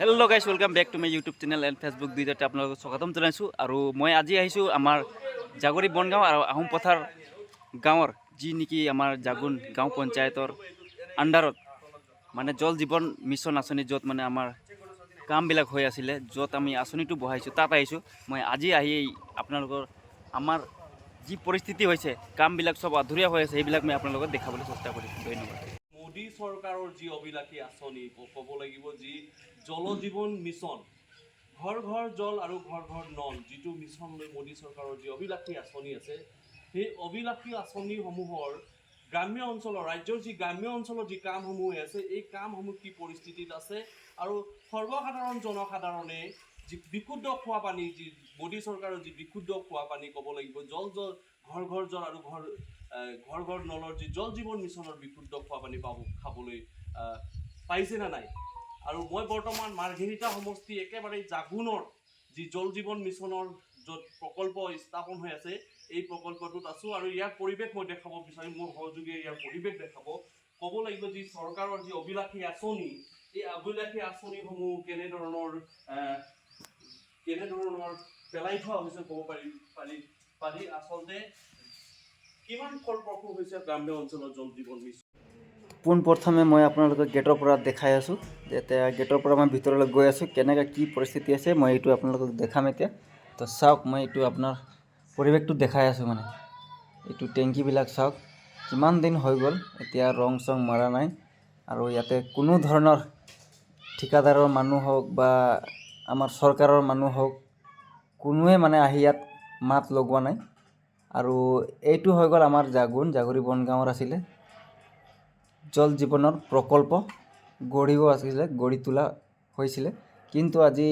Hello' guys welcome back to my YouTube channel and Facebook দুইটাতে আপোনালোকক স্বাগতম জনাইছোঁ। আৰু মই আজি আহিছোঁ আমাৰ জাগৰি বনগাঁও আৰু আহোম পথাৰ গাঁৱৰ যি নেকি আমাৰ জাগুন গাঁও পঞ্চায়তৰ আণ্ডাৰত মানে জল জীৱন মিছন আঁচনি য'ত মানে আমাৰ কামবিলাক হৈ আছিলে, য'ত আমি আঁচনিটো বহাইছোঁ তাত আহিছোঁ। মই আজি আহি আপোনালোকৰ আমাৰ যি পৰিস্থিতি হৈছে, কামবিলাক চব আধৰুৱা হৈ আছে, সেইবিলাক মই আপোনালোকক দেখাবলৈ চেষ্টা কৰিছোঁ। ধন্যবাদ। মোদী চৰকাৰৰ যি অবিলাসী আঁচনি ক'ব লাগিব, যি জল জীৱন মিছন, ঘৰ ঘৰ জল আৰু ঘৰ ঘৰ নল, যিটো মিছন লৈ মোদী চৰকাৰৰ যি অবিলাসী আঁচনি আছে, সেই অবিলাসী আঁচনিসমূহৰ গ্ৰাম্য অঞ্চলৰ ৰাজ্যৰ যি গ্ৰাম্য অঞ্চলৰ যি কামসমূহ হৈ আছে, এই কামসমূহ কি পৰিস্থিতিত আছে আৰু সৰ্বসাধাৰণ জনসাধাৰণে যি বিশুদ্ধ খোৱা পানী, যি মোদী চৰকাৰৰ যি বিশুদ্ধ খোৱা পানী ক'ব লাগিব, ঘৰ ঘৰ জল আৰু ঘৰ ঘৰ নলৰ যি জল জীৱন মিছনৰ বিশুদ্ধ খোৱা পানী খাবলৈ পাইছে নে নাই। আৰু মই বৰ্তমান মাৰ্ঘেৰিটা সমষ্টি একেবাৰে জাগুনৰ যি জল জীৱন মিছনৰ য'ত প্ৰকল্প স্থাপন হৈ আছে, এই প্ৰকল্পটোত আছোঁ আৰু ইয়াৰ পৰিৱেশ মই দেখাব বিচাৰিম। মোৰ সহযোগীয়ে ইয়াৰ পৰিৱেশ দেখাব। ক'ব লাগিব যি চৰকাৰৰ যি অবিলাসী আঁচনি, এই অবিলাসী আঁচনিসমূহ কেনেধৰণৰ পেলাই থোৱা হৈছে ক'ব পাৰি আচলতে কিমান ফলপ্ৰসূ হৈছে গ্ৰাম্য অঞ্চলৰ জল জীৱন মিছন। পোনপ্ৰথমে মই আপোনালোকক গেটৰ পৰা দেখাই আছোঁ। এতিয়া গেটৰ পৰা মই ভিতৰলৈ গৈ আছোঁ, কেনেকৈ কি পৰিস্থিতি আছে মই এইটো আপোনালোকক দেখাম এতিয়া। তো চাওক, মই এইটো আপোনাৰ পৰিৱেশটো দেখাই আছোঁ। মানে এইটো টেংকিবিলাক চাওক, কিমান দিন হৈ গ'ল, এতিয়া ৰং চং মৰা নাই। আৰু ইয়াতে কোনো ধৰণৰ ঠিকাদাৰৰ মানুহ হওক বা আমাৰ চৰকাৰৰ মানুহ হওক, কোনোৱে মানে আহি ইয়াত মাত লগোৱা নাই। আৰু এইটো হৈ গ'ল আমাৰ জাগুৰি বনগাঁৱৰ আছিলে জল জীৱনৰ প্ৰকল্প, গঢ়ি তোলা হৈছিলে। কিন্তু আজি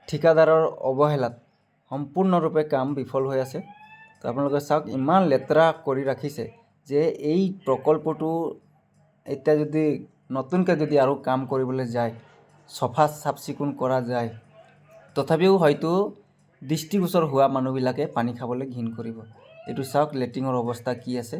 ঠিকাদাৰৰ অৱহেলাত সম্পূৰ্ণৰূপে কাম বিফল হৈ আছে। তো আপোনালোকে চাওক, ইমান লেতেৰা কৰি ৰাখিছে যে এই প্ৰকল্পটো এতিয়া যদি নতুনকৈ যদি আৰু কাম কৰিবলৈ যায়, চাফ চিকুণ কৰা যায়, তথাপিও হয়তো দৃষ্টিগোচৰ হোৱা মানুহবিলাকে পানী খাবলৈ ঘিণ কৰিব। এইটো চাওক, লেট্ৰিনৰ অৱস্থা কি আছে,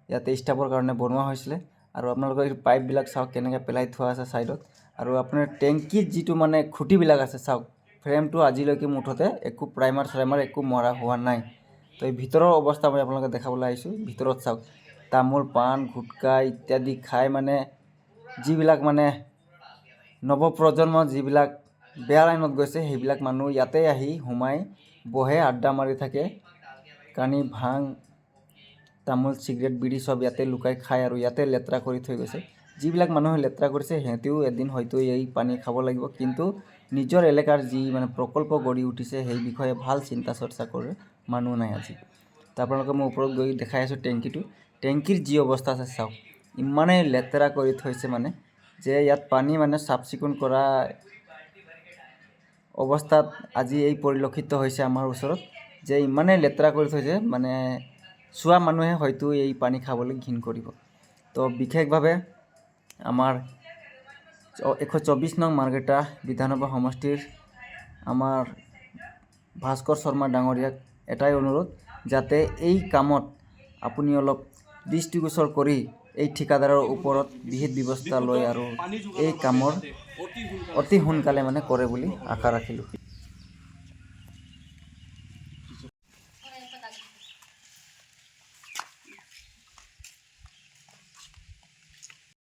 ইয়াতে ষ্টাফৰ কাৰণে বনোৱা হৈছিলে। আৰু আপোনালোকৰ এই পাইপবিলাক চাওক কেনেকৈ পেলাই থোৱা আছে ছাইডত। আৰু আপোনাৰ টেংকিত যিটো মানে খুঁটিবিলাক আছে চাওক, ফ্ৰেমটো আজিলৈকে মুঠতে একো প্ৰাইমাৰ একো মৰা হোৱা নাই। তো এই ভিতৰৰ অৱস্থা মই আপোনালোকে দেখাবলৈ আহিছোঁ। ভিতৰত চাওক, তামোল পাণ গুটকা ইত্যাদি খাই মানে যিবিলাক মানে নৱপ্ৰজন্ম যিবিলাক বেয়া লাইনত গৈছে, সেইবিলাক মানুহ ইয়াতে আহি সোমাই বহে, আড্ডা মাৰি থাকে, কানি ভাং তামোল চিগাৰেট বিড়ি চব ইয়াতে লুকাই খায় আৰু ইয়াতে লেতেৰা কৰি থৈ গৈছে। যিবিলাক মানুহে লেতেৰা কৰিছে সিহঁতেও এদিন হয়তো এই পানী খাব লাগিব, কিন্তু নিজৰ এলেকাৰ যি মানে প্ৰকল্প গঢ়ি উঠিছে সেই বিষয়ে ভাল চিন্তা চৰ্চা কৰে মানুহ নাই আজি। তো আপোনালোকে মই ওপৰত গৈ দেখাই আছোঁ টেংকিৰ যি অৱস্থা আছে চাওক, ইমানেই লেতেৰা কৰি থৈছে মানে যে ইয়াত পানী মানে চাফ চিকুণ কৰা অৱস্থাত আজি এই পৰিলক্ষিত হৈছে আমাৰ ওচৰত, যে ইমানেই লেতেৰা কৰি থৈছে মানে চোৱা মানুহে হয়তো এই পানী খাবলৈ ঘিণ কৰিব। তো বিশেষভাৱে আমাৰ 124 নং মাৰ্ঘেৰিটা বিধানসভা সমষ্টিৰ আমাৰ ভাস্কৰ শৰ্মা ডাঙৰীয়াক এটাই অনুৰোধ, যাতে এই কামত আপুনি অলপ দৃষ্টিগোচৰ কৰি এই ঠিকাদাৰৰ ওপৰত বিহিত ব্যৱস্থা লয় আৰু এই কামৰ অতি সোনকালে মানে কৰে বুলি আশা ৰাখিলোঁ।